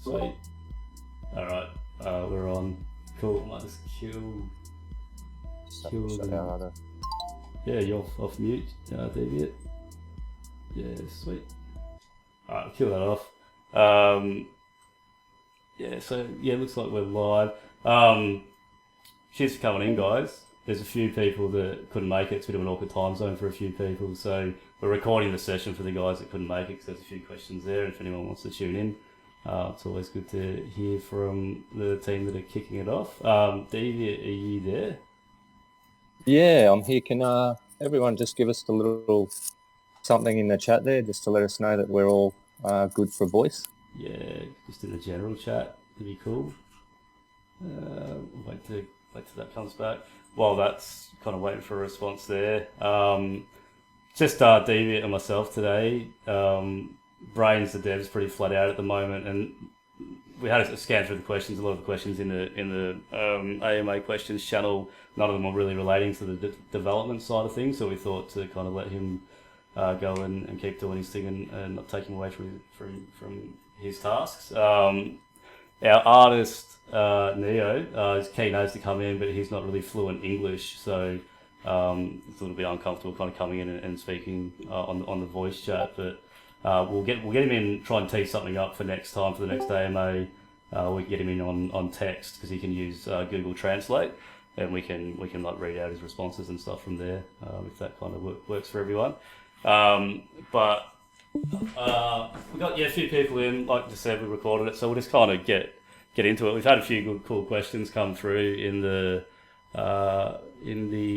Sweet. Alright, we're on. Cool, I might just kill them. Yeah, you're off mute, Deviant. Yeah, sweet. Alright, I'll kill that off. Yeah, looks like we're live. Cheers for coming in, guys. There's a few people that couldn't make it. It's a bit of an awkward time zone for a few people, so we're recording the session for the guys that couldn't make it because there's a few questions there. If anyone wants to tune in, it's always good to hear from the team that are kicking it off. Deviant, are you there? Yeah, I'm here. Can everyone just give us a little something in the chat there, just to let us know that we're all good for voice? Yeah, just in the general chat, that'd be cool. Wait till that comes back. While that's kind of waiting for a response there. Just Deviant and myself today. Brains, the dev's pretty flat out at the moment, and we had a scan through the questions. A lot of the questions in the AMA questions channel, none of them are really relating to the development side of things. So we thought to kind of let him go and keep doing his thing and not take him away from his tasks. Our artist Neo is keen as to come in, but he's not really fluent English, so it's a little bit uncomfortable kind of coming in and speaking on the voice chat. But we'll get him in, try and tee something up for next time, for the next AMA. We can get him in on text because he can use Google Translate, and we can like read out his responses and stuff from there if that kind of works for everyone. But we got a few people in. Like I said, we recorded it, so we'll just kind of get into it. We've had a few good, cool questions come through in the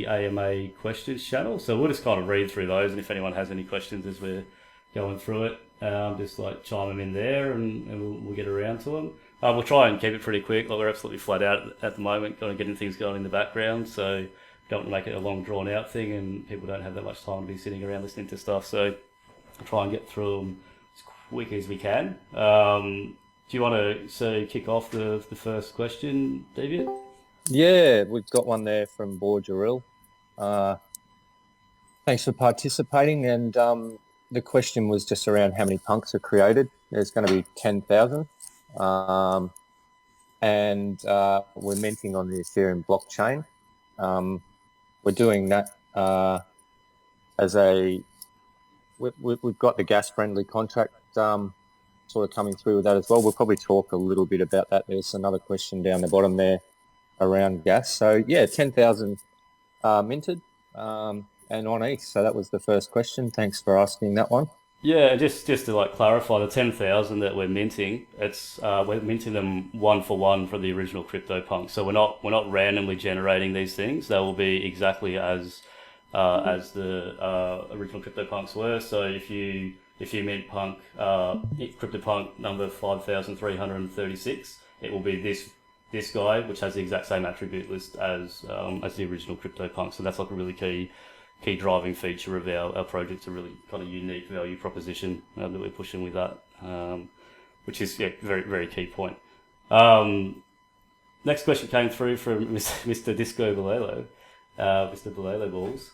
AMA questions channel, so we'll just kind of read through those. And if anyone has any questions as we're going through it, just like chime them in there, and we'll get around to them. We'll try and keep it pretty quick. Like, we're absolutely flat out at the moment, kind of getting things going in the background, so don't want to make it a long drawn out thing, and people don't have that much time to be sitting around listening to stuff. So we'll try and get through them as quick as we can. Do you want to kick off the first question, David? Yeah, we've got one there from Borgeril. Thanks for participating. And the question was just around how many punks are created. There's going to be 10,000. And we're minting on the Ethereum blockchain. We're doing that as we've got the gas-friendly contract sort of coming through with that as well. We'll probably talk a little bit about that. There's another question down the bottom there around gas. So yeah, 10,000 minted and on ETH. So that was the first question. Thanks for asking that one. Yeah, just to like clarify, the 10,000 that we're minting, it's we're minting them one for one for the original CryptoPunks. So we're not randomly generating these things. They will be exactly as the original CryptoPunks were. So if you mint punk CryptoPunk number 5,336, it will be this guy, which has the exact same attribute list as the original CryptoPunk. So that's like a really key driving feature of our project, a really kind of unique value proposition that we're pushing with that, which is very, very key point. Next question came through from Mr. Disco Bolelo. Mr. Bolelo Balls.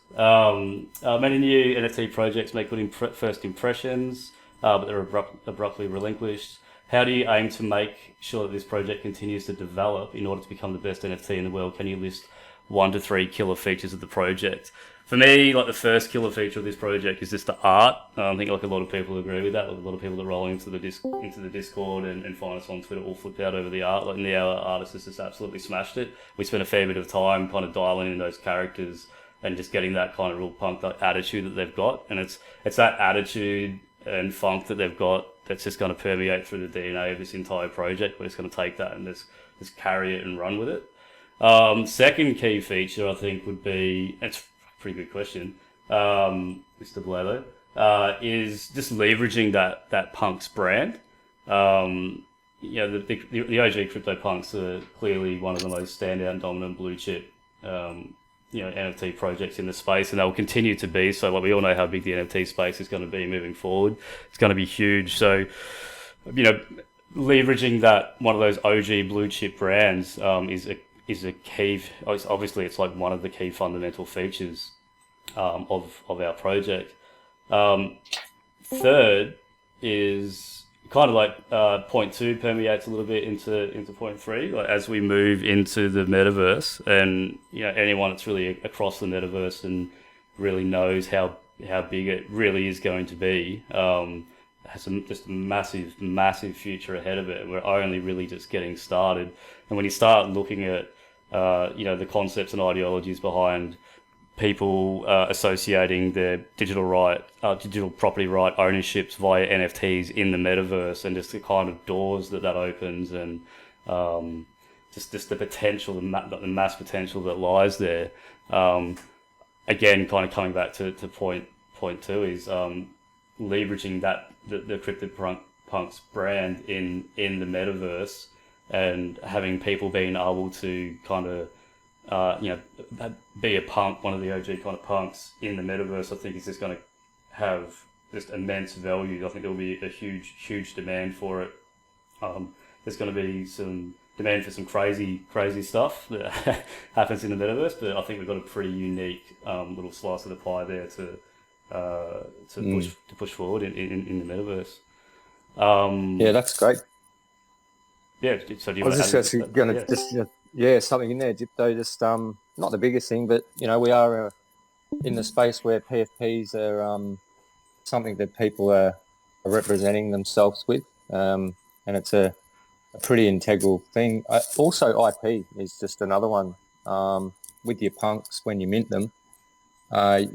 Many new NFT projects make good first impressions, but they're abruptly relinquished. How do you aim to make sure that this project continues to develop in order to become the best NFT in the world? Can you list 1 to 3 killer features of the project? For me, like, the first killer feature of this project is just the art. I think like a lot of people agree with that. Like, a lot of people that roll into the Discord and find us on Twitter all flipped out over the art. Like, our artist has just absolutely smashed it. We spent a fair bit of time kind of dialing in those characters and just getting that kind of real punk attitude that they've got. And it's that attitude and funk that they've got that's just going to permeate through the DNA of this entire project. We're just going to take that and just carry it and run with it. Second key feature, I think, would be, it's a pretty good question, Mr. Bolelo, is just leveraging that punks brand. The OG CryptoPunks are clearly one of the most standout and dominant blue chip NFT projects in the space, and they will continue to be. So, like, we all know how big the NFT space is going to be moving forward. It's going to be huge. So, leveraging that one of those OG blue chip brands is a key. Obviously, it's like one of the key fundamental features of our project. Third is kind of like point two permeates a little bit into point three. Like as we move into the metaverse, and anyone that's really across the metaverse and really knows how big it really is going to be, has just a massive future ahead of it. We're only really just getting started. And when you start looking at the concepts and ideologies behind people associating their digital property right ownerships via NFTs in the metaverse, and just the kind of doors that opens, and just the potential, the mass potential that lies there. Again, kind of coming back to point two is leveraging the Crypt3d Punks brand in the metaverse, and having people being able to kind of be a punk, one of the OG kind of punks in the metaverse. I think is just going to have just immense value. I think there will be a huge demand for it. There's going to be some demand for some crazy stuff that happens in the metaverse, but I think we've got a pretty unique little slice of the pie there to push forward in the metaverse. Yeah, that's great. Yeah, so do you I was just actually going to something in there, Gypto. Just not the biggest thing, but we are in the space where PFPs are something that people are representing themselves with, and it's a pretty integral thing. Also, IP is just another one. With your punks, when you mint them,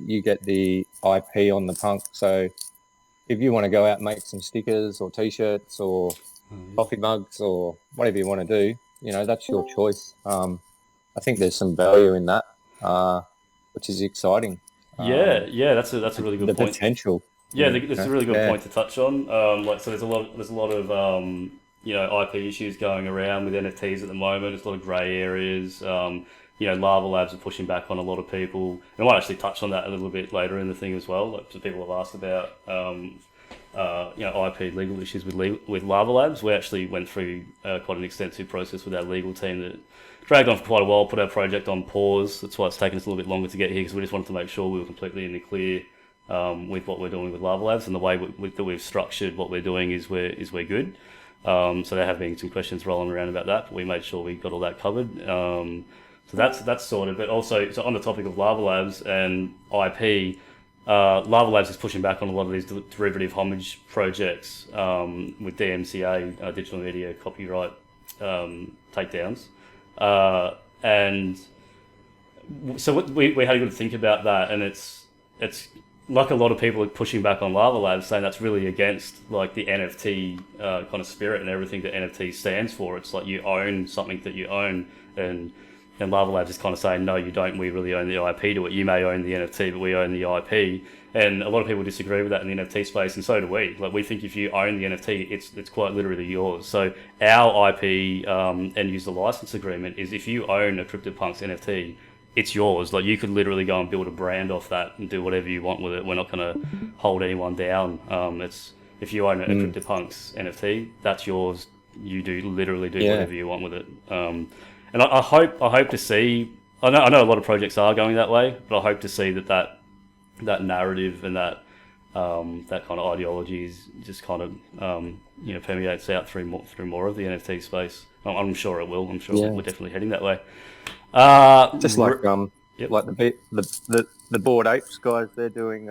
you get the IP on the punk. So if you want to go out and make some stickers or T-shirts or coffee mugs or whatever you want to do, that's your choice. I think there's some value in that, which is exciting. Yeah, that's a really good point. The potential. Yeah, that's a really good point to touch on. So there's a lot of IP issues going around with NFTs at the moment. There's a lot of grey areas. Lava Labs are pushing back on a lot of people. And I might actually touch on that a little bit later in the thing as well. Like, some people have asked about IP legal issues with Lava Labs. We actually went through quite an extensive process with our legal team that dragged on for quite a while, put our project on pause. That's why it's taken us a little bit longer to get here, because we just wanted to make sure we were completely in the clear with what we're doing with Lava Labs, and the way that we've structured what we're doing is we're good. So there have been some questions rolling around about that, but we made sure we got all that covered. So that's sorted. But also, so on the topic of Lava Labs and IP, Lava Labs is pushing back on a lot of these derivative homage projects with DMCA, digital media copyright takedowns. And so we had a good think about that, and it's like a lot of people are pushing back on Lava Labs, saying that's really against like the NFT kind of spirit and everything that NFT stands for. It's like you own something that you own, and Lava Labs is kind of saying, no, you don't. We really own the IP to it. You may own the NFT, but we own the IP. And a lot of people disagree with that in the NFT space, and so do we. Like, we think if you own the NFT, it's quite literally yours. So our IP end user license agreement is, if you own a Crypt3d Punks NFT, it's yours. Like, you could literally go and build a brand off that and do whatever you want with it. We're not going to hold anyone down. If you own a Crypt3d Punks NFT, that's yours. You literally do whatever you want with it. And I hope to see. I know a lot of projects are going that way, but I hope to see that narrative and that kind of ideology is just kind of permeates out through more of the NFT space. I'm sure it will. I'm sure we're definitely heading that way. Just like like the Bored Apes guys, they're doing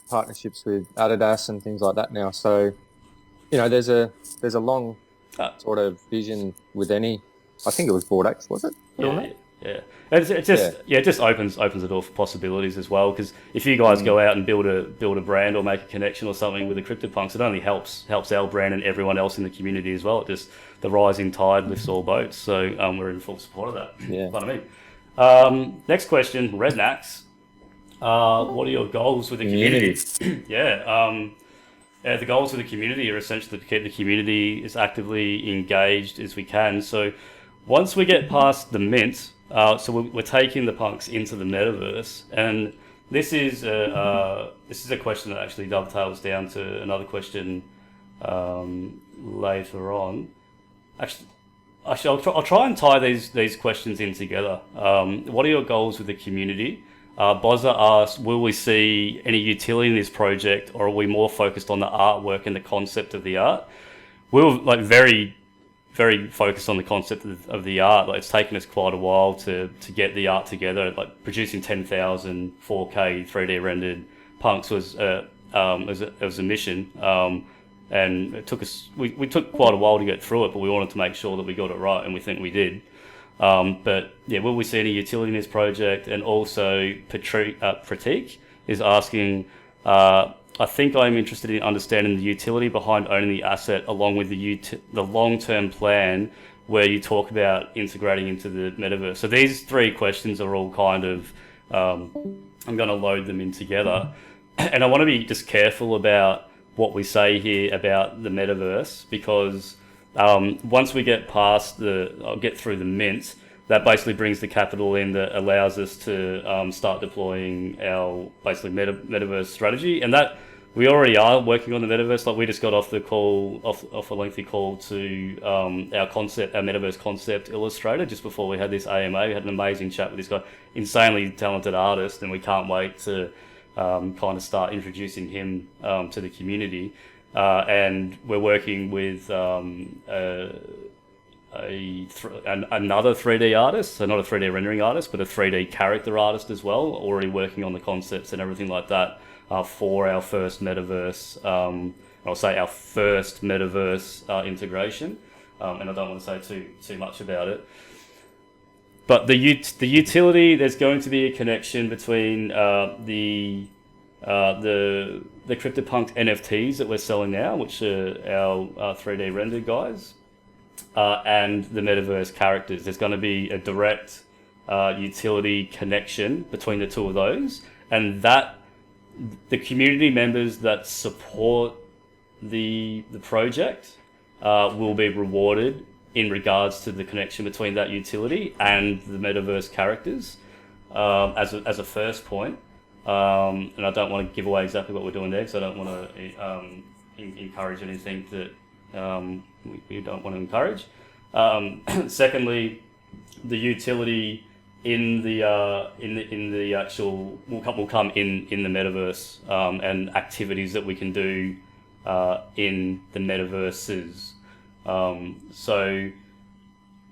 partnerships with Adidas and things like that now. So there's a long sort of vision with any. I think it was Bored Apes, was it? Yeah. It just opens the door for possibilities as well. Because if you guys go out and build a brand or make a connection or something with the Crypt3d Punks, it only helps our brand and everyone else in the community as well. It just, the rising tide lifts all boats. So we're in full support of that. Yeah. Pardon me. Next question, Rednax. What are your goals with the community? The goals of the community are essentially to keep the community as actively engaged as we can. So once we get past the mint, so we're taking the punks into the metaverse, and this is a question that actually dovetails down to another question later on. Actually, I'll try and tie these questions in together. What are your goals with the community? Bozza asked, will we see any utility in this project, or are we more focused on the artwork and the concept of the art? We were like very focused on the concept of the art. Like, it's taken us quite a while to get the art together. Like, producing 10,000 4K 3D rendered punks was a mission. And it took us, we took quite a while to get through it, but we wanted to make sure that we got it right, and we think we did. But yeah, will we see any utility in this project? And also, Pratik is asking, I think I'm interested in understanding the utility behind owning the asset, along with the long-term plan where you talk about integrating into the metaverse. So these three questions are all kind of, I'm going to load them in together. And I want to be just careful about what we say here about the metaverse, because once we get past get through the mint, that basically brings the capital in that allows us to start deploying our basically metaverse strategy. And that we already are working on the metaverse. Like, we just got off the call, off a lengthy call to our metaverse concept illustrator just before we had this AMA. We had an amazing chat with this guy, insanely talented artist, and we can't wait to kind of start introducing him to the community. And we're working with another 3D artist, so not a 3D rendering artist, but a 3D character artist as well, already working on the concepts and everything like that for our first metaverse, I'll say our first metaverse integration. And I don't want to say too much about it. But the utility, there's going to be a connection between the Crypt3d Punks NFTs that we're selling now, which are our 3D rendered guys, and the metaverse characters. There's going to be a direct utility connection between the two of those, and that the community members that support the project will be rewarded in regards to the connection between that utility and the metaverse characters as a first point. And I don't want to give away exactly what we're doing there, because I don't want to encourage anything that we don't want to encourage. Secondly, the utility in the actual will come in the metaverse, and activities that we can do in the metaverses. So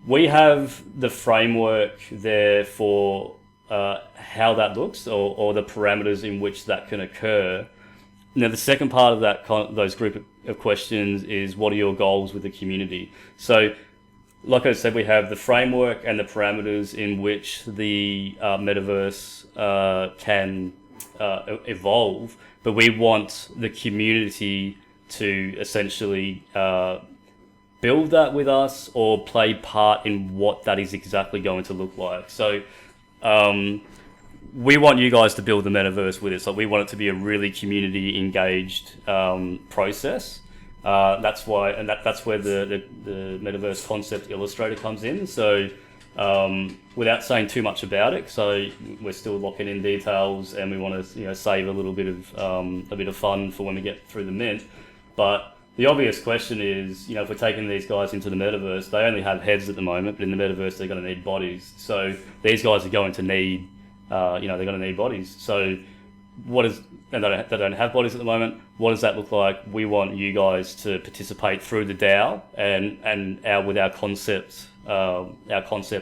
we have the framework there for how that looks, or the parameters in which that can occur. Now, the second part of those group of questions is, what are your goals with the community? So, like I said, we have the framework and the parameters in which the metaverse can evolve, but we want the community to essentially build that with us, or play part in what that is exactly going to look like. So we want you guys to build the metaverse with us. Like, we want it to be a really community engaged process. That's why, and that's where the Metaverse Concept Illustrator comes in. So without saying too much about it, so we're still locking in details, and we want to save a little bit of fun for when we get through the mint. But the obvious question is, if we're taking these guys into the metaverse, they only have heads at the moment, but in the metaverse they're going to need bodies. So these guys are going to need, they're going to need bodies. So and they don't have bodies at the moment. What does that look like? We want you guys to participate through the DAO and with our concept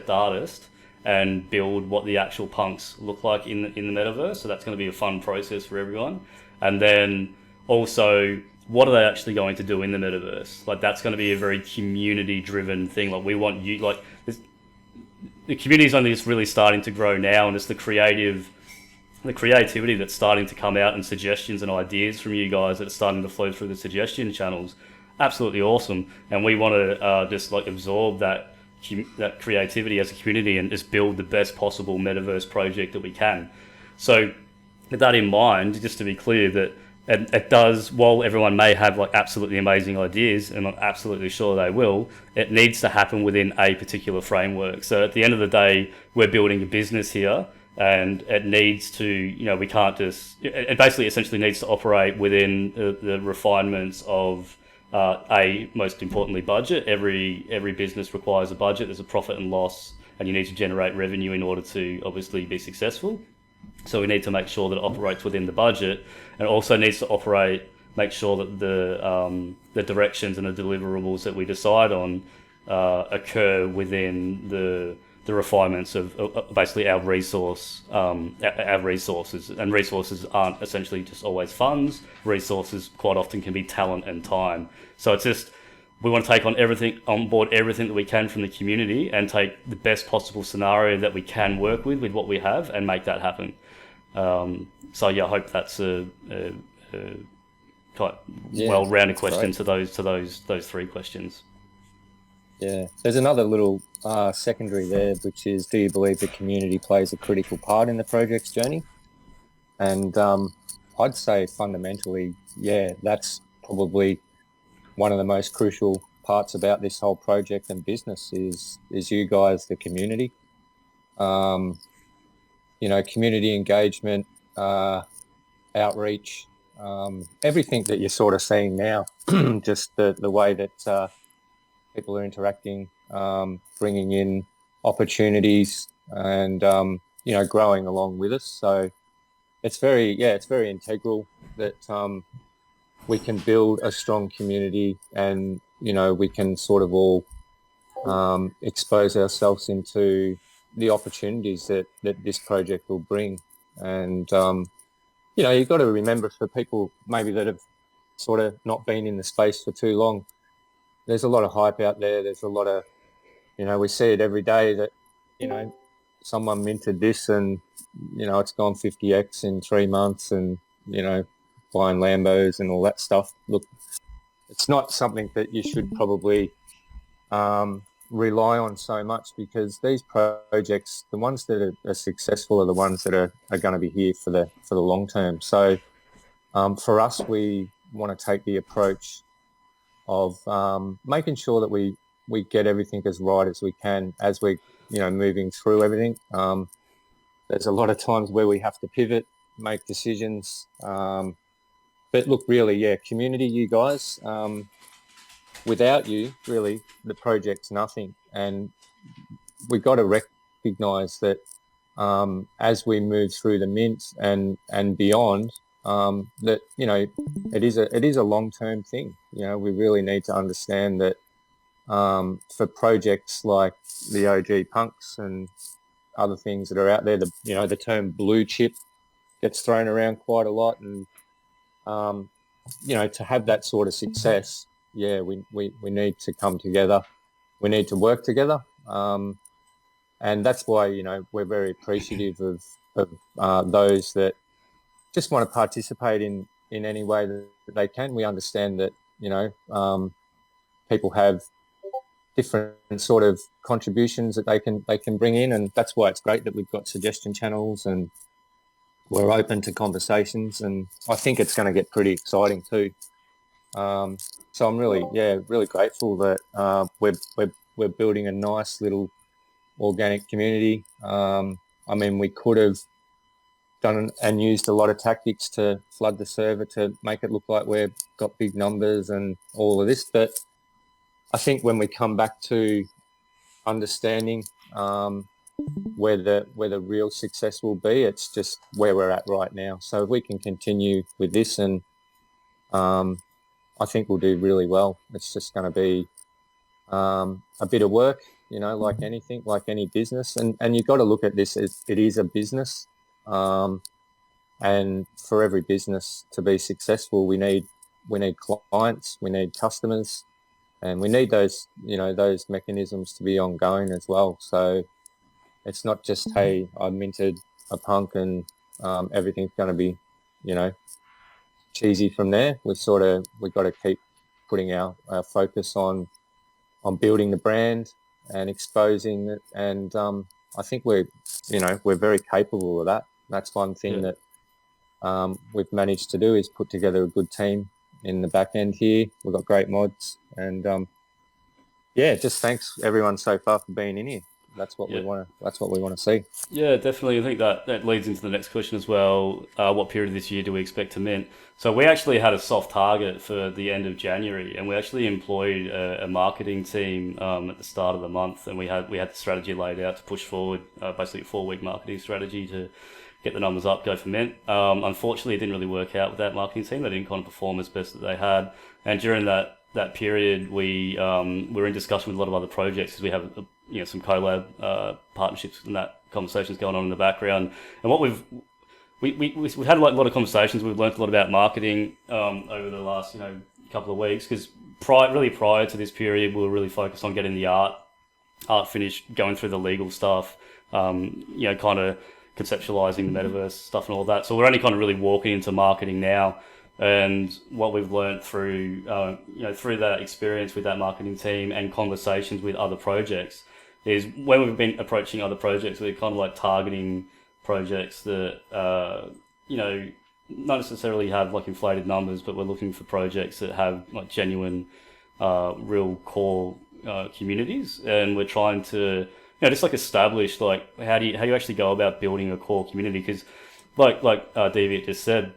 artist, and build what the actual punks look like in the metaverse. So that's going to be a fun process for everyone. And then also, what are they actually going to do in the metaverse? Like, that's going to be a very community driven thing. Like, we want you, like, the community is only just really starting to grow now, and it's the creativity that's starting to come out, and suggestions and ideas from you guys that are starting to flow through the suggestion channels. Absolutely awesome. And we want to just like absorb that creativity as a community, and just build the best possible metaverse project that we can. So with that in mind, just to be clear, that it does, while everyone may have like absolutely amazing ideas, and I'm absolutely sure they will, it needs to happen within a particular framework. So at the end of the day, we're building a business here, and it needs to, we can't just, it basically essentially needs to operate within the refinements of most importantly, budget. Every business requires a budget. There's a profit and loss, and you need to generate revenue in order to obviously be successful. So we need to make sure that it operates within the budget, and also needs to make sure that the directions and the deliverables that we decide on occur within the refinements of basically our resources. And resources aren't essentially just always funds. Resources quite often can be talent and time. So it's just, we want to take on board everything that we can from the community, and take the best possible scenario that we can work with what we have, and make that happen. So yeah, I hope that's a quite well-rounded question to those three questions. Yeah, there's another little secondary there, which is, do you believe the community plays a critical part in the project's journey? And I'd say fundamentally, yeah, that's probably one of the most crucial parts about this whole project and business is you guys, the community. Community engagement, outreach, everything that you're sort of seeing now, just the way that people are interacting, bringing in opportunities, and growing along with us. So it's very integral that we can build a strong community, and we can sort of all expose ourselves into the opportunities that this project will bring. And you've got to remember, for people maybe that have sort of not been in the space for too long, there's a lot of hype out there. There's a lot of, we see it every day that, someone minted this and, it's gone 50x in 3 months, and, buying Lambos and all that stuff. Look, it's not something that you should probably rely on so much, because these projects, the ones that are successful, are the ones that are going to be here for the long term. So for us, we want to take the approach of making sure that we get everything as right as we can as we're moving through everything. There's a lot of times where we have to pivot, make decisions, but look, really, yeah, community, you guys, without you, really, the project's nothing. And we've got to recognise that as we move through the mint and beyond, that it is a long-term thing. We really need to understand that for projects like the OG Punks and other things that are out there, the term blue chip gets thrown around quite a lot, and to have that sort of success, yeah, we need to come together. We need to work together, and that's why we're very appreciative of those that just want to participate in any way that they can. We understand that people have different sort of contributions that they can bring in, and that's why it's great that we've got suggestion channels and we're open to conversations, and I think it's going to get pretty exciting too. So I'm really grateful that we're building a nice little organic community. I mean, we could have done and used a lot of tactics to flood the server to make it look like we've got big numbers and all of this, but I think when we come back to understanding where the real success will be, it's just where we're at right now. So if we can continue with this, and I think we'll do really well. It's just going to be a bit of work, like anything, like any business. And you've got to look at this as it is a business. And for every business to be successful, we need clients, we need customers, and we need those mechanisms to be ongoing as well. So it's not just, hey, I minted a punk and everything's going to be, cheesy from there. We've got to keep putting our focus on building the brand and exposing it. And I think we're very capable of that. That's one thing that we've managed to do, is put together a good team in the back end here. We've got great mods, and just thanks everyone so far for being in here. That's what we want to see. Yeah, definitely. I think that leads into the next question as well. What period of this year do we expect to mint? So we actually had a soft target for the end of January, and we actually employed a marketing team at the start of the month, and we had the strategy laid out to push forward, basically a 4-week marketing strategy to get the numbers up, go for mint. Unfortunately, it didn't really work out with that marketing team. They didn't kind of perform as best that they had. And during that period, we were in discussion with a lot of other projects because we have some collab partnerships and that conversations going on in the background. And what we've had a lot of conversations. We've learned a lot about marketing over the last couple of weeks, because prior to this period, we were really focused on getting the art finished, going through the legal stuff, kind of conceptualizing the metaverse stuff and all that. So we're only kind of really walking into marketing now. And what we've learned through through that experience with that marketing team and conversations with other projects is when we've been approaching other projects, we're kind of like targeting projects that not necessarily have like inflated numbers, but we're looking for projects that have like genuine real core communities, and we're trying to just like establish like how do you actually go about building a core community, because like Deviant just said,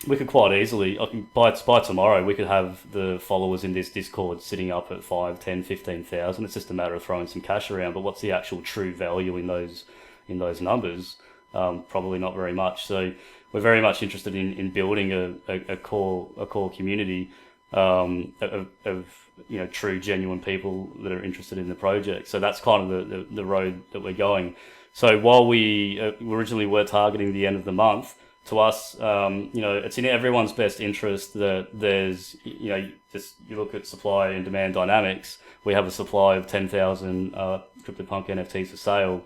we could quite easily, by tomorrow, we could have the followers in this Discord sitting up at 5, 10, 15,000. It's just a matter of throwing some cash around. But what's the actual true value in those numbers? Probably not very much. So we're very much interested in building a core community of true, genuine people that are interested in the project. So that's kind of the road that we're going. So while we originally were targeting the end of the month, to us, it's in everyone's best interest that there's, you look at supply and demand dynamics. We have a supply of 10,000 CryptoPunk NFTs for sale.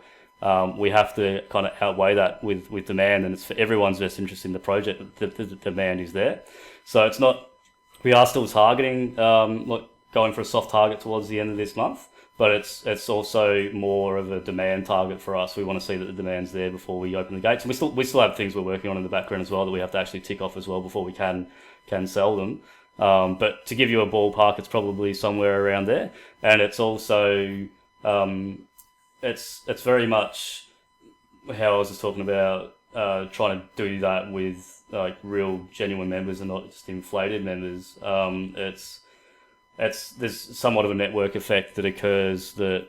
We have to kind of outweigh that with demand, and it's for everyone's best interest in the project that the demand is there. So it's not, we are still targeting, going for a soft target towards the end of this month, but it's also more of a demand target for us. We want to see that the demand's there before we open the gates. And we still have things we're working on in the background as well that we have to actually tick off as well before we can sell them. But to give you a ballpark, it's probably somewhere around there. And it's also it's very much how I was just talking about, trying to do that with like real genuine members and not just inflated members. There's somewhat of a network effect that occurs that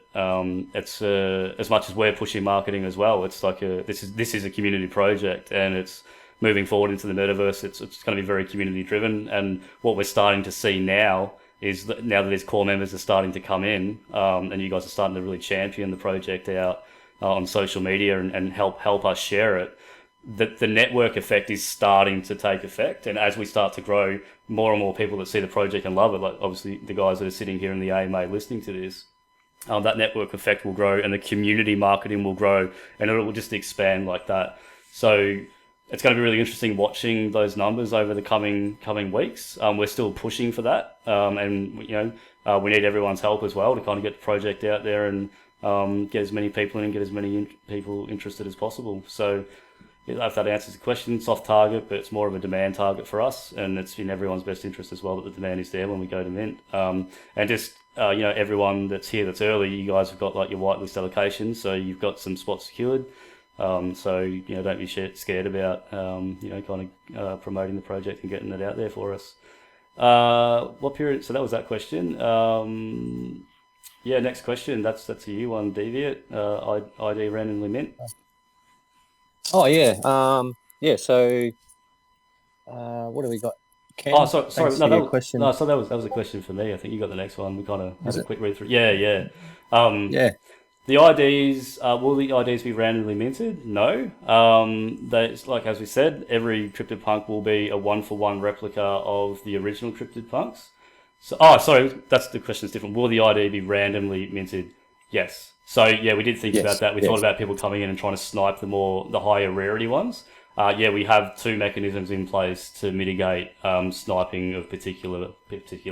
it's as much as we're pushing marketing as well. It's like this is a community project, and it's moving forward into the metaverse. It's going to be very community driven, and what we're starting to see now is that now that these core members are starting to come in, and you guys are starting to really champion the project out on social media and help us share it, the network effect is starting to take effect. And as we start to grow, more and more people that see the project and love it, like obviously the guys that are sitting here in the AMA listening to this, that network effect will grow, and the community marketing will grow, and it will just expand like that. So it's going to be really interesting watching those numbers over the coming weeks. We're still pushing for that, and we need everyone's help as well to kind of get the project out there and get as many people in and get as many people interested as possible. So if that answers the question, soft target, but it's more of a demand target for us, and it's in everyone's best interest as well that the demand is there when we go to mint. And just everyone that's here that's early, you guys have got like your whitelist allocations, so you've got some spots secured. So don't be scared about promoting the project and getting it out there for us. What period? So that was that question. Next question. That's a you one, Deviant. ID randomly mint. Oh yeah. So what do we got? Ken, sorry. No, that was a question for me. I think you got the next one. We kind of had a quick read through. Yeah. The IDs, will the IDs be randomly minted? No. Like as we said, every CryptoPunk will be a 1-for-1 replica of the original CryptoPunks. So, that's the question is different. Will the ID be randomly minted? Yes. So yeah, we did think about that. We thought about people coming in and trying to snipe the higher rarity ones. We have two mechanisms in place to mitigate sniping of particular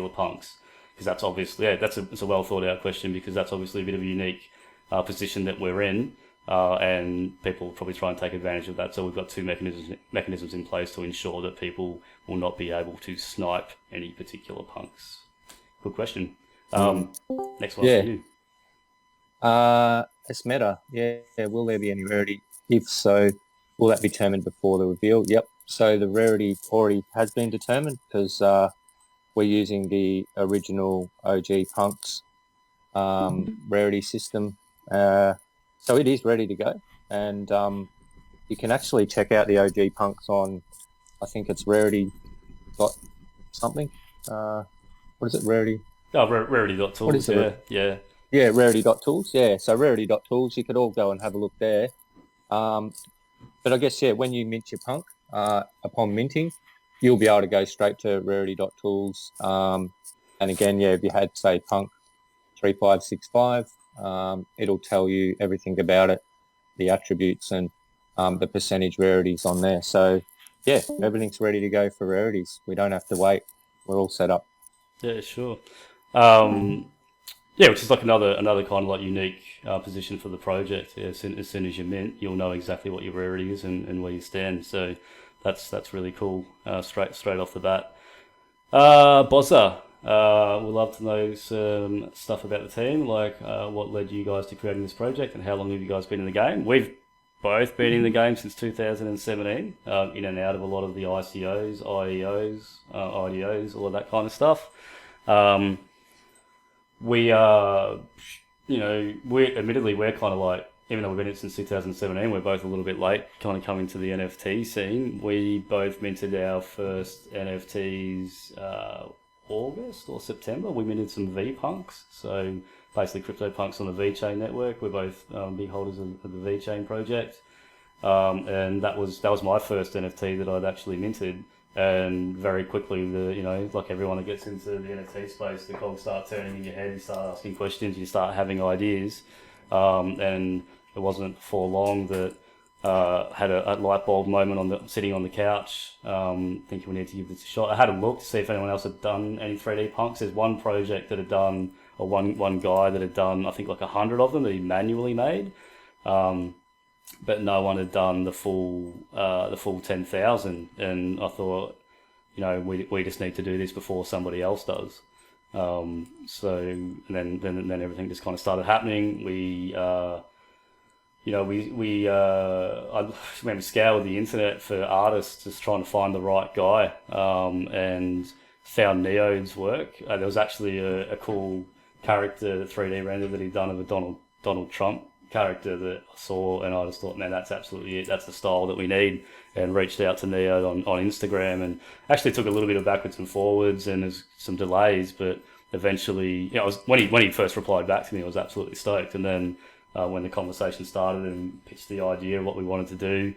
punks, because that's obviously it's a well thought out question, because that's obviously a bit of a unique position that we're in, and people will probably try and take advantage of that. So we've got two mechanisms in place to ensure that people will not be able to snipe any particular punks. Good question. Next one for you. It's meta. Will there be any rarity? If so, will that be determined before the reveal? Yep. So the rarity already has been determined, because we're using the original OG punks rarity system. So it is ready to go, and you can actually check out the OG punks on, I think it's Rarity dot something. What is it? Rarity. Oh, What Rarity.tools, is it? yeah. Yeah, Rarity.tools. Yeah, so Rarity.tools. You could all go and have a look there. But I guess, yeah, when you mint your punk, upon minting, you'll be able to go straight to Rarity.tools. And again, yeah, if you had, say, punk 3565, it'll tell you everything about it, the attributes and the percentage rarities on there. So, yeah, everything's ready to go for rarities. We don't have to wait. We're all set up. Yeah, sure. Yeah, which is like another kind of like unique position for the project. Yeah, as soon as you mint, you'll know exactly what your rarity is and where you stand. So that's really cool. Straight off the bat. Bozza, we'd love to know some stuff about the team, like what led you guys to creating this project and how long have you guys been in the game? We've both been in the game since 2017, in and out of a lot of the ICOs, IEOs, IDOs, all of that kind of stuff. We we're kind of like, even though we've been in it since 2017, we're both a little bit late kind of coming to the NFT scene. We both minted our first NFTs August or September. We minted some V-Punks, so basically crypto punks on the V-Chain network. We're both big holders of the V-Chain project. And that was my first NFT that I'd actually minted. And very quickly, like everyone that gets into the NFT space, the cogs start turning in your head. You start asking questions. You start having ideas. And it wasn't for long that had a light bulb moment sitting on the couch, thinking we need to give this a shot. I had a look to see if anyone else had done any 3D punks. There's one project that had done, or one guy that had done, I think like 100 of them that he manually made. But no one had done the full 10,000, and I thought, we just need to do this before somebody else does. So and then everything just kind of started happening. I remember scoured the internet for artists, just trying to find the right guy, and found Neo's work. There was actually a cool character 3D render that he'd done of a Donald Trump character that I saw, and I just thought, man, that's absolutely it. That's the style that we need. And reached out to Neo on Instagram, and actually took a little bit of backwards and forwards, and there's some delays, but eventually, when he first replied back to me, I was absolutely stoked. And then when the conversation started and pitched the idea of what we wanted to do,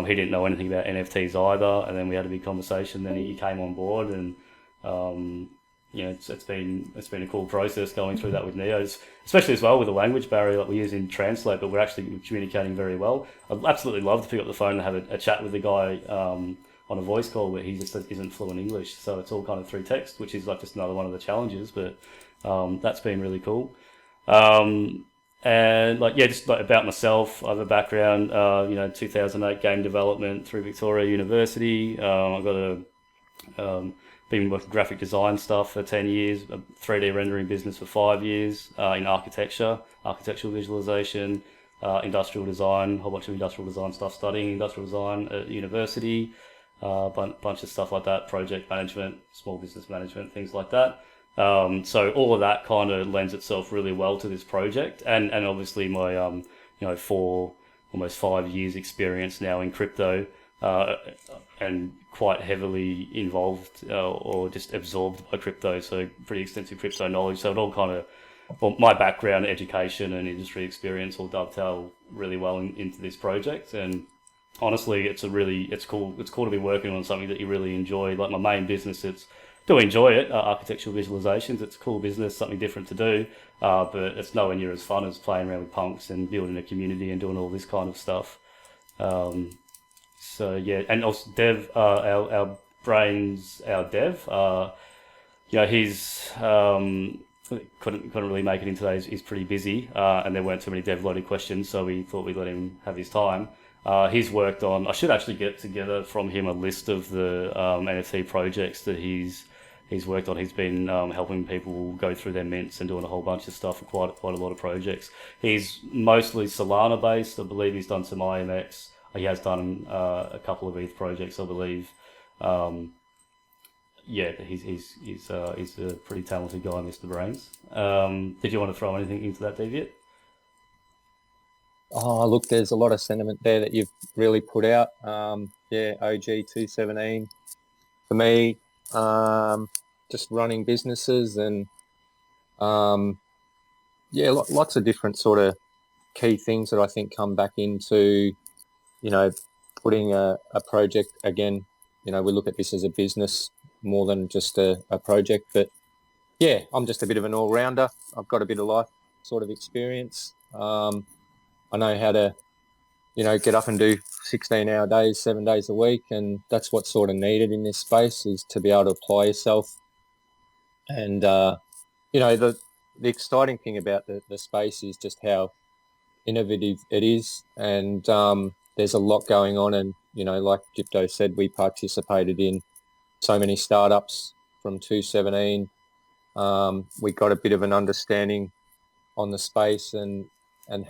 he didn't know anything about NFTs either, and then we had a big conversation. Then he came on board, and it's been a cool process going through that with Neo, especially as well with the language barrier that we use in Translate, but we're actually communicating very well. I'd absolutely love to pick up the phone and have a chat with the guy on a voice call, but he just isn't fluent English, so it's all kind of through text, which is like just another one of the challenges. But that's been really cool. And just like about myself, I have a background, 2008 game development through Victoria University. I've got been working graphic design stuff for 10 years, a 3D rendering business for 5 years, in architectural visualization, industrial design, a whole bunch of industrial design stuff, studying industrial design at university, bunch of stuff like that, project management, small business management, things like that. So all of that kind of lends itself really well to this project, and obviously my almost 5 years experience now in crypto, and quite heavily involved or just absorbed by crypto, so pretty extensive crypto knowledge. So it all kind of, my background, education and industry experience all dovetail really well into this project. And honestly, it's cool to be working on something that you really enjoy. Like my main business, do enjoy it, architectural visualizations. It's a cool business, something different to do, but it's nowhere near as fun as playing around with punks and building a community and doing all this kind of stuff. So yeah, and also Dev, our brains, our Dev, he's couldn't really make it in today. He's pretty busy, and there weren't too many dev loaded questions, so we thought we'd let him have his time. He's worked on. I should actually get together from him a list of the NFT projects that he's worked on. He's been helping people go through their mints and doing a whole bunch of stuff for quite a lot of projects. He's mostly Solana based. I believe he's done some IMX. He has done a couple of ETH projects, I believe. He's a pretty talented guy, Mr. Brains. Did you want to throw anything into that, Deviant? Oh, look, there's a lot of sentiment there that you've really put out. Yeah, OG 217 for me, just running businesses and yeah, lots of different sort of key things that I think come back into, you know, putting a project again. You know, we look at this as a business more than just a project, but yeah, I'm just a bit of an all-rounder. I've got a bit of life sort of experience. I know how to, get up and do 16-hour days, 7 days a week, and that's what's sort of needed in this space is to be able to apply yourself. And the exciting thing about the space is just how innovative it is, and there's a lot going on. And like Gypto said, we participated in so many startups from 217. We got a bit of an understanding on the space and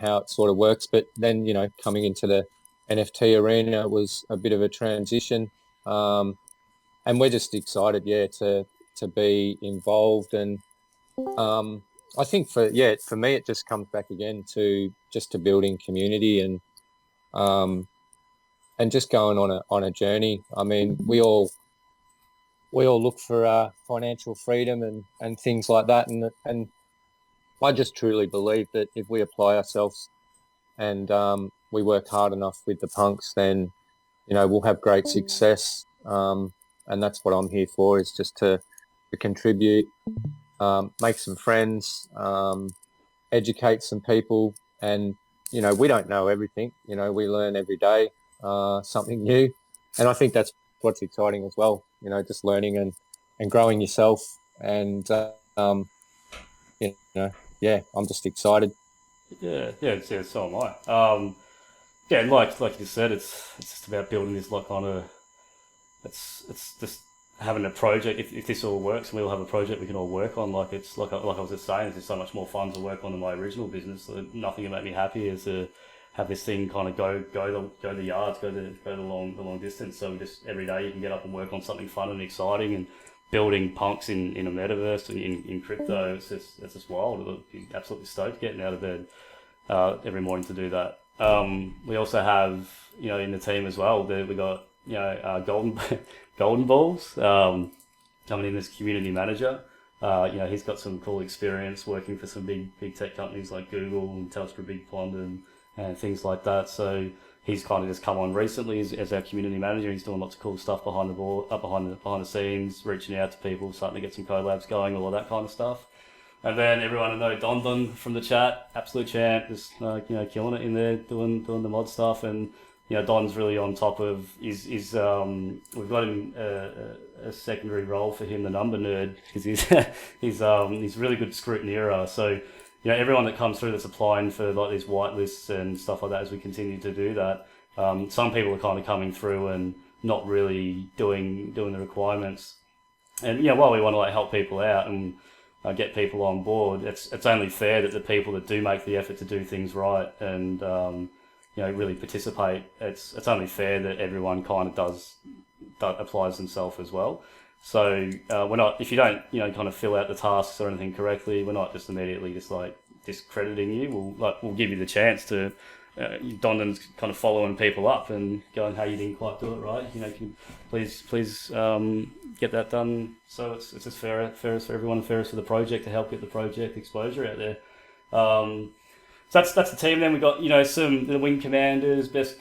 how it sort of works. But then, coming into the NFT arena was a bit of a transition. And we're just excited, yeah, to be involved. And I think for me, it just comes back again to building community and just going on a journey. I mean, we all look for financial freedom and things like that. And I just truly believe that if we apply ourselves and we work hard enough with the punks, then we'll have great success. And that's what I'm here for, is just to contribute, make some friends, educate some people. And we don't know everything. We learn every day something new, and I think that's what's exciting as well. Just learning and growing yourself. And yeah, I'm just excited. Yeah, so am I. Yeah, and like you said, it's just about building this like kind of it's just having a project. If this all works and we all have a project we can all work on, like it's like I was just saying, it's just so much more fun to work on than my original business. So nothing would make me happier is to have this thing kind of go the yards, go the long distance. So just every day you can get up and work on something fun and exciting and building punks in a metaverse and in crypto. It's just wild. You're absolutely stoked getting out of bed every morning to do that. We also have, in the team as well, we got, golden balls, coming in as community manager. He's got some cool experience working for some big tech companies like Google and Telstra Big Pond and things like that. So he's kind of just come on recently as our community manager. He's doing lots of cool stuff behind the board, behind the scenes, reaching out to people, starting to get some collabs going, all of that kind of stuff. And then everyone I know, Don from the chat, absolute champ, just killing it in there, doing the mod stuff. And Don's really on top of we've got him a secondary role for him, the number nerd, because he's really good scrutineer. So everyone that comes through that's applying for like these white lists and stuff like that, as we continue to do that, some people are kind of coming through and not really doing the requirements. And while we want to like help people out and get people on board, it's only fair that the people that do make the effort to do things right and really participate, it's only fair that everyone kind of applies themselves as well. So we're not, if you don't kind of fill out the tasks or anything correctly, we're not just immediately just like discrediting you. We'll give you the chance to Dondan's kind of following people up and going, hey, you didn't quite do it right. Can you please get that done. So it's just fairest for everyone and fairest for the project to help get the project exposure out there. So that's the team. Then we got the wing commanders, best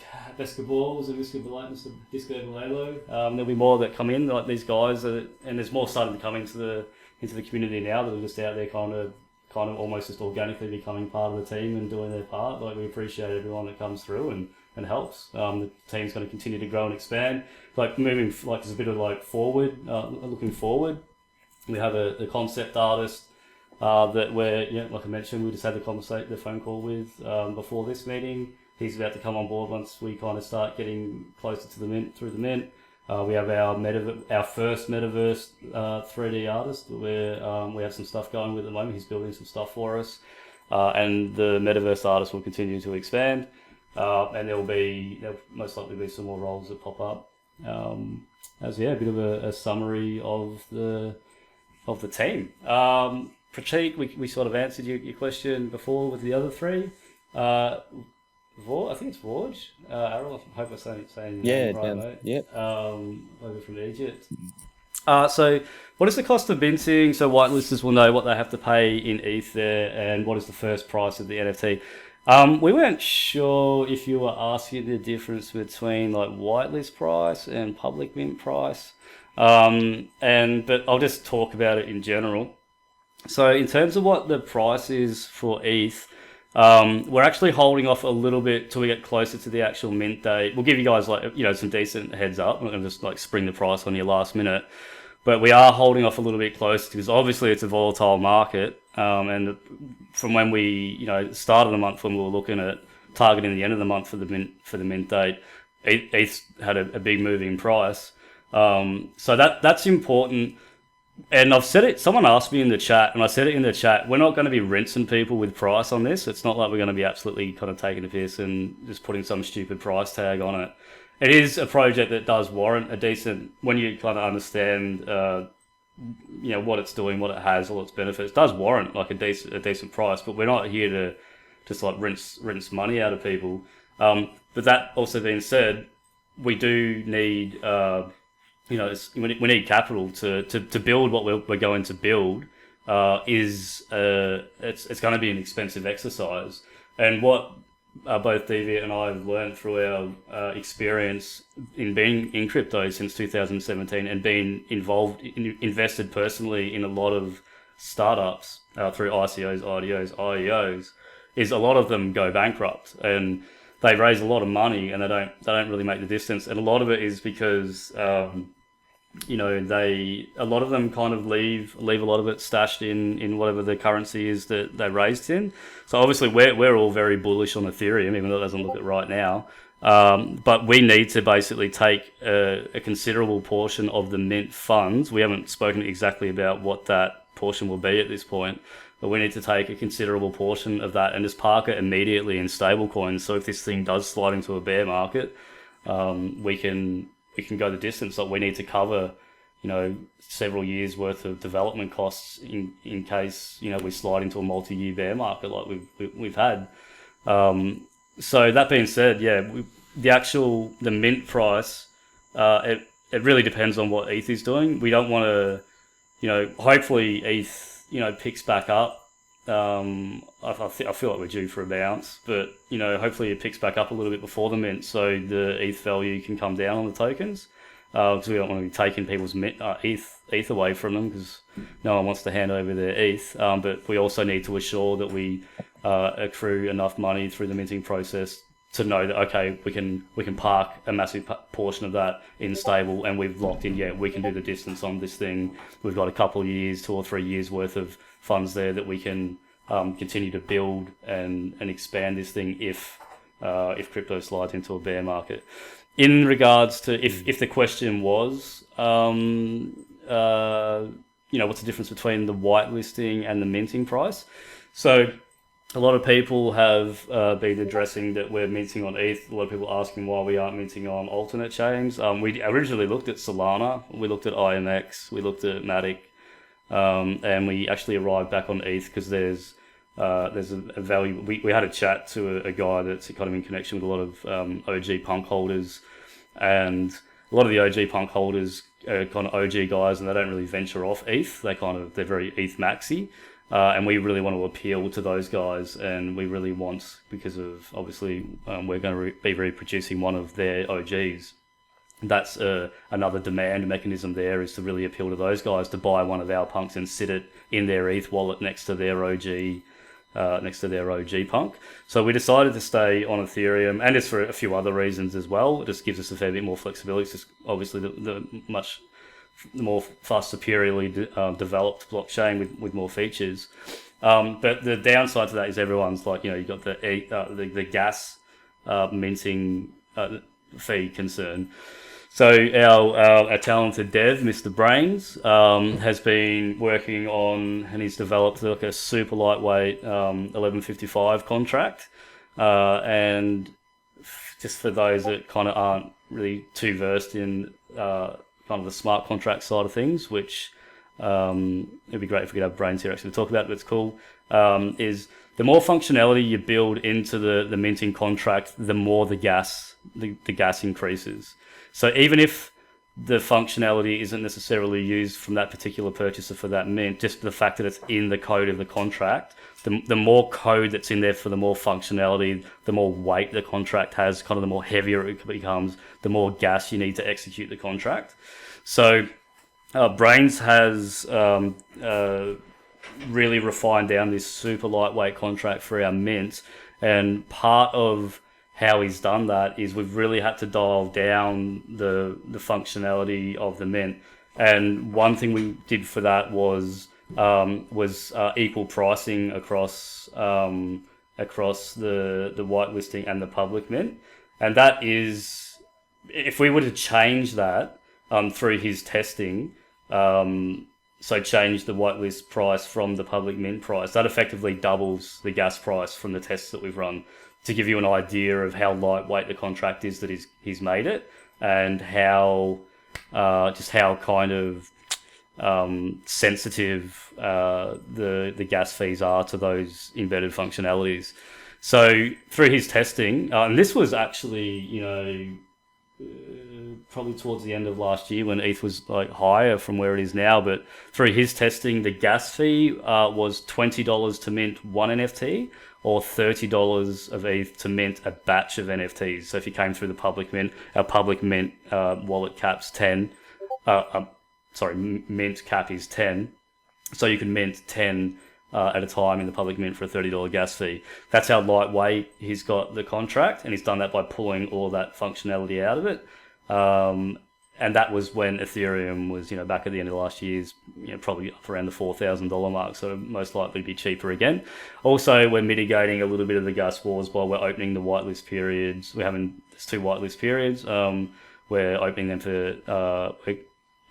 balls and Disco Valelo. There'll be more that come in, like these guys, and there's more starting to come into the community now that are just out there kind of almost just organically becoming part of the team and doing their part. Like, we appreciate everyone that comes through and helps. The team's going to continue to grow and expand. Like moving, like there's a bit of like looking forward. We have the concept artist that we're, like I mentioned, we just had the phone call with before this meeting. He's about to come on board once we kind of start getting closer to the mint, through the mint. We have our first Metaverse 3D artist where we have some stuff going with at the moment. He's building some stuff for us. And the Metaverse artist will continue to expand. And there'll most likely be some more roles that pop up. A bit of a summary of the team. Pratik, we sort of answered your question before with the other three. I think it's Vorge. Errol, I hope I'm saying your Yeah, name right, mate. yep. Over from Egypt. So what is the cost of minting? So whitelisters will know what they have to pay in ETH there, and what is the first price of the NFT. We weren't sure if you were asking the difference between like whitelist price and public mint price. But I'll just talk about it in general. So in terms of what the price is for ETH, we're actually holding off a little bit till we get closer to the actual mint date. We'll give you guys some decent heads up. We're not going to just like spring the price on you last minute, but we are holding off a little bit closer because obviously it's a volatile market. And from when we started the month when we were looking at targeting the end of the month for the mint date, ETH had a big move in price. So that's important. And I've said it, someone asked me in the chat, and I said it in the chat, we're not going to be rinsing people with price on this. It's not like we're going to be absolutely kind of taking a piss and just putting some stupid price tag on it. It is a project that does warrant a decent, when you kind of understand, what it's doing, what it has, all its benefits, it does warrant like a decent price, but we're not here to just like rinse money out of people. But that also being said, we do need, we need capital to build what we're going to build. It's going to be an expensive exercise, and what both Deviant and I have learned through our experience in being in crypto since 2017 and being invested personally in a lot of startups through ICOs, IDOs, IEOs, is a lot of them go bankrupt and they raise a lot of money and they don't really make the distance, and a lot of it is because a lot of them kind of leave a lot of it stashed in whatever the currency is that they raised in. So obviously we're all very bullish on Ethereum, even though it doesn't look it right now. But we need to basically take a considerable portion of the mint funds. We haven't spoken exactly about what that portion will be at this point, but we need to take a considerable portion of that and just park it immediately in stablecoins. So if this thing does slide into a bear market, we can go the distance. Like we need to cover, several years worth of development costs in case, we slide into a multi-year bear market like we've had. So that being said, the mint price, it really depends on what ETH is doing. We don't want to, hopefully ETH, picks back up. I feel like we're due for a bounce, but hopefully it picks back up a little bit before the mint, so the ETH value can come down on the tokens. Because we don't want to be taking people's ETH away from them, because no one wants to hand over their ETH. But we also need to assure that we accrue enough money through the minting process to know that okay, we can park a massive portion of that in stable, and we've locked in. Yeah, we can do the distance on this thing. We've got a couple of years, 2 or 3 years worth of funds there that we can continue to build and expand this thing if crypto slides into a bear market. In regards to if the question was, what's the difference between the whitelisting and the minting price? So a lot of people have been addressing that we're minting on ETH. A lot of people asking why we aren't minting on alternate chains. We originally looked at Solana, we looked at IMX, we looked at Matic, and we actually arrived back on ETH because there's a value. We had a chat to a guy that's kind of in connection with a lot of OG punk holders, and a lot of the OG punk holders are kind of OG guys, and they don't really venture off ETH. They're very ETH maxi, and we really want to appeal to those guys, and we really want, because of obviously we're going to be reproducing one of their OGs. That's another demand mechanism there, is to really appeal to those guys to buy one of our punks and sit it in their ETH wallet next to their OG punk. So we decided to stay on Ethereum, and it's for a few other reasons as well. It just gives us a fair bit more flexibility. It's just obviously the much more fast, superiorly developed blockchain with more features. But the downside to that is everyone's like, you've got the gas minting fee concern. So our talented dev, Mr. Brains, has been working on, and he's developed like a super lightweight 1155 contract. And just for those that kind of aren't really too versed in kind of the smart contract side of things, which it'd be great if we could have Brains here actually to talk about, but it's cool, is the more functionality you build into the minting contract, the more the gas increases. So even if the functionality isn't necessarily used from that particular purchaser for that mint, just the fact that it's in the code of the contract, the more code that's in there for the more functionality, the more weight the contract has, kind of the more heavier it becomes, the more gas you need to execute the contract. So Brains has really refined down this super lightweight contract for our mint, and part of how he's done that is we've really had to dial down the functionality of the mint. And one thing we did for that was equal pricing across the whitelisting and the public mint. And that is, if we were to change that through his testing, so change the whitelist price from the public mint price, that effectively doubles the gas price from the tests that we've run, to give you an idea of how lightweight the contract is that he's made it, and how kind of sensitive the gas fees are to those embedded functionalities. So through his testing, and this was actually, probably towards the end of last year when ETH was like higher from where it is now, but through his testing, the gas fee was $20 to mint one NFT, or $30 of ETH to mint a batch of NFTs. So if you came through the public mint, our public mint wallet cap's 10. Mint cap is 10. So you can mint 10 at a time in the public mint for a $30 gas fee. That's how lightweight he's got the contract, and he's done that by pulling all that functionality out of it. And that was when Ethereum was, back at the end of last year's, probably up around the $4,000 mark, so most likely be cheaper again. Also, we're mitigating a little bit of the gas wars while we're opening the whitelist periods. There's 2 whitelist periods. We're opening them for,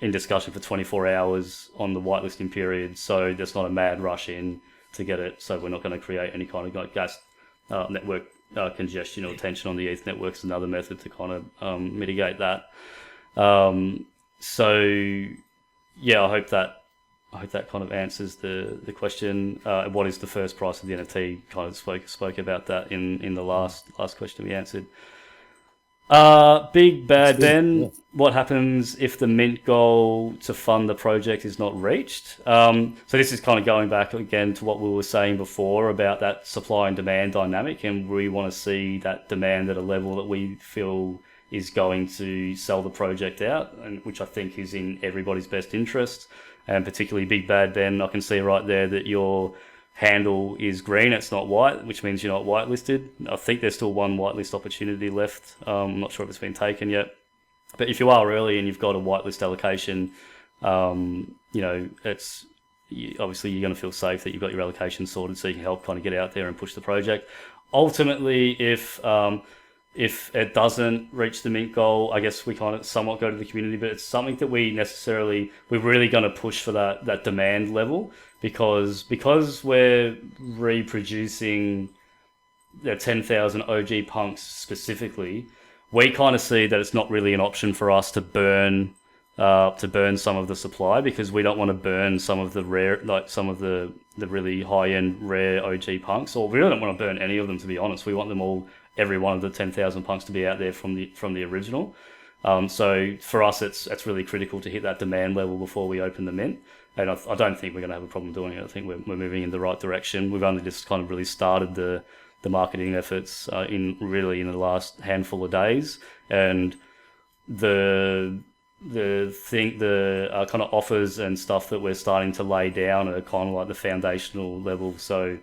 in discussion for 24 hours on the whitelisting period, so there's not a mad rush in to get it, so we're not going to create any kind of gas network congestion or tension on the ETH network. Is another method to kind of mitigate that. So yeah, I hope that kind of answers the question. What is the first price of the NFT? Kind of spoke about that in the last question we answered. Big Bad Ben, yeah. What happens if the mint goal to fund the project is not reached? So this is kind of going back again to what we were saying before about that supply and demand dynamic, and we want to see that demand at a level that we feel is going to sell the project out, and which I think is in everybody's best interest, and particularly Big Bad Ben. I can see right there that your handle is green, it's not white, which means you're not whitelisted. I think there's still one whitelist opportunity left. I'm not sure if it's been taken yet. But if you are early and you've got a whitelist allocation, it's obviously you're going to feel safe that you've got your allocation sorted, so you can help kind of get out there and push the project. Ultimately, if it doesn't reach the mint goal, I guess we kind of somewhat go to the community, but it's something that we're really going to push for that demand level, because we're reproducing the 10,000 OG punks specifically. We kind of see that it's not really an option for us to burn some of the supply, because we don't want to burn some of the rare, like some of the really high-end rare OG punks, or we don't want to burn any of them, to be honest. We want them all, every one of the 10,000 punks, to be out there from the original. So for us, it's really critical to hit that demand level before we open the mint. And I don't think we're going to have a problem doing it. I think we're moving in the right direction. We've only just kind of really started the marketing efforts in the last handful of days, and the kind of offers and stuff that we're starting to lay down are kind of like the foundational level. So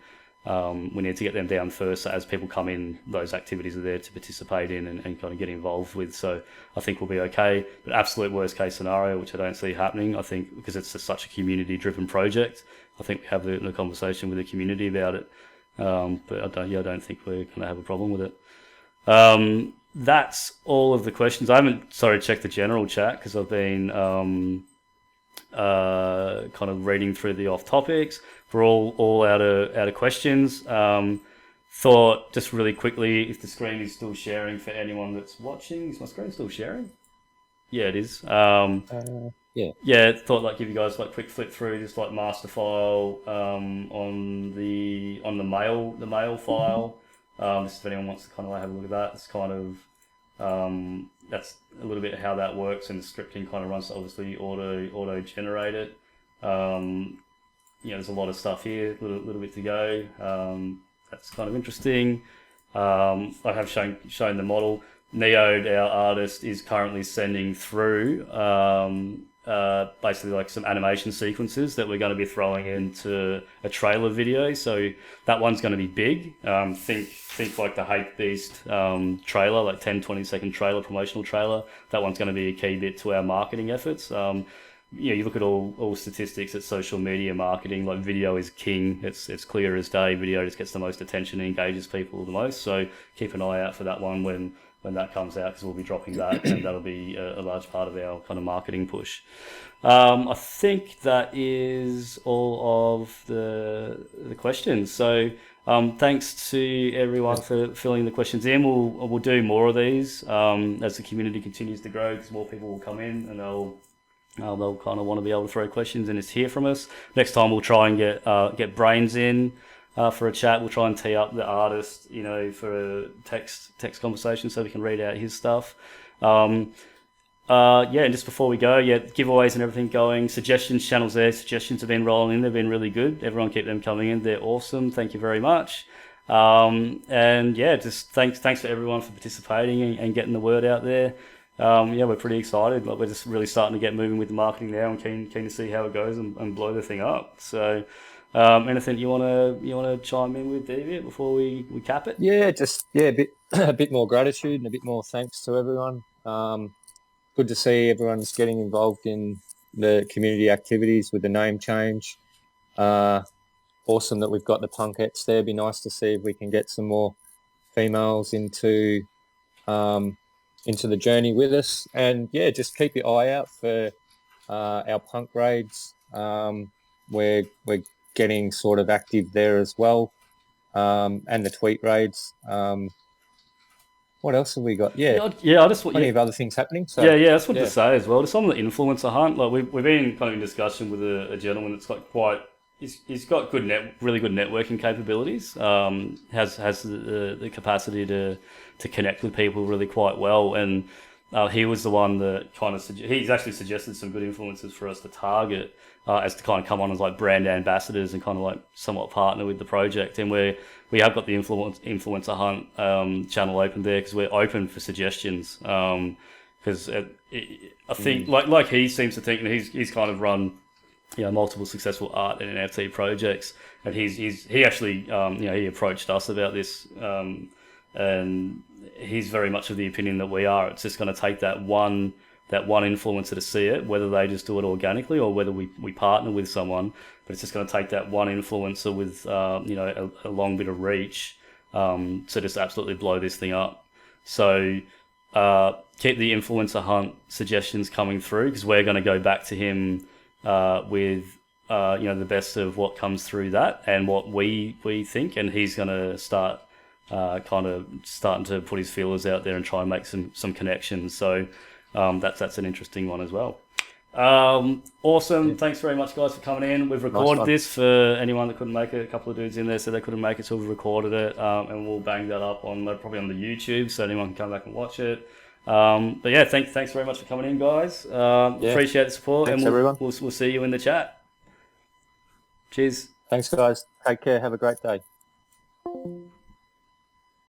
we need to get them down first. So as people come in, those activities are there to participate in and kind of get involved with. So I think we'll be okay. But absolute worst case scenario, which I don't see happening, I think because it's such a community-driven project, I think we have the conversation with the community about it. But I don't think we're going to have a problem with it. That's all of the questions. I haven't checked the general chat because I've been kind of reading through the off topics. We're all out of questions. Thought just really quickly, if the screen is still sharing for anyone that's watching, is my screen still sharing? Yeah, it is. Yeah, thought like give you guys like quick flip through just like master file on the mail file. Just if anyone wants to kind of like have a look at that, it's kind of that's a little bit how that works, and the scripting kind of runs to obviously auto generate it. There's a lot of stuff here, little bit to go. That's kind of interesting. I have shown the model. Neo, our artist, is currently sending through basically like some animation sequences that we're going to be throwing into a trailer video. So that one's going to be big. Think like the Hate Beast trailer, like 10-20 second trailer, promotional trailer. That one's going to be a key bit to our marketing efforts. You look at all statistics at social media marketing, like video is king. It's clear as day. Video just gets the most attention and engages people the most. So keep an eye out for that one when that comes out, because we'll be dropping that, and that'll be a large part of our kind of marketing push. I think that is all of the questions. So thanks to everyone for filling the questions in. We'll do more of these as the community continues to grow, because more people will come in and they'll kind of want to be able to throw questions and just hear from us. Next time we'll try and get Brains in for a chat. We'll try and tee up the artist, for a text conversation so we can read out his stuff. And just before we go, giveaways and everything going. Suggestions channels there. Suggestions have been rolling in. They've been really good. Everyone keep them coming in. They're awesome. Thank you very much. Just thanks for everyone for participating and getting the word out there. We're pretty excited. Like, we're just really starting to get moving with the marketing now, and keen to see how it goes and blow the thing up. So, anything you wanna chime in with, David, before we cap it? A bit more gratitude and a bit more thanks to everyone. Good to see everyone's getting involved in the community activities with the name change. Awesome that we've got the punkettes there. Be nice to see if we can get some more females into the journey with us, and just keep your eye out for our punk raids. We're getting sort of active there as well, and the tweet raids. What else have we got? Plenty of other things happening. So I just wanted to say as well, just on the influencer hunt, like we've been kind of in discussion with a gentleman that's like he's got really good networking capabilities. Has the capacity to connect with people really quite well, and he was the one that kind of he's actually suggested some good influencers for us to target as to kind of come on as like brand ambassadors and kind of like somewhat partner with the project. And we have got the influencer hunt channel open there, because we're open for suggestions. Because I think like he seems to think, and he's kind of run multiple successful art and NFT projects, and he actually he approached us about this, and he's very much of the opinion that we are. It's just going to take that one influencer to see it, whether they just do it organically or whether we partner with someone. But it's just going to take that one influencer with a long bit of reach to just absolutely blow this thing up. So keep the influencer hunt suggestions coming through, because we're going to go back to him with the best of what comes through that and what we think, and he's going to start kind of starting to put his feelers out there and try and make some connections. So that's an interesting one as well. Awesome. Thanks very much, guys, for coming in. We've recorded this for anyone that couldn't make it. A couple of dudes in there said they couldn't make it, so we've recorded it, and we'll bang that up probably on the YouTube, so anyone can come back and watch it. Thanks very much for coming in, guys. Appreciate the support. Thanks, and everyone. We'll see you in the chat. Cheers. Thanks, guys. Take care. Have a great day.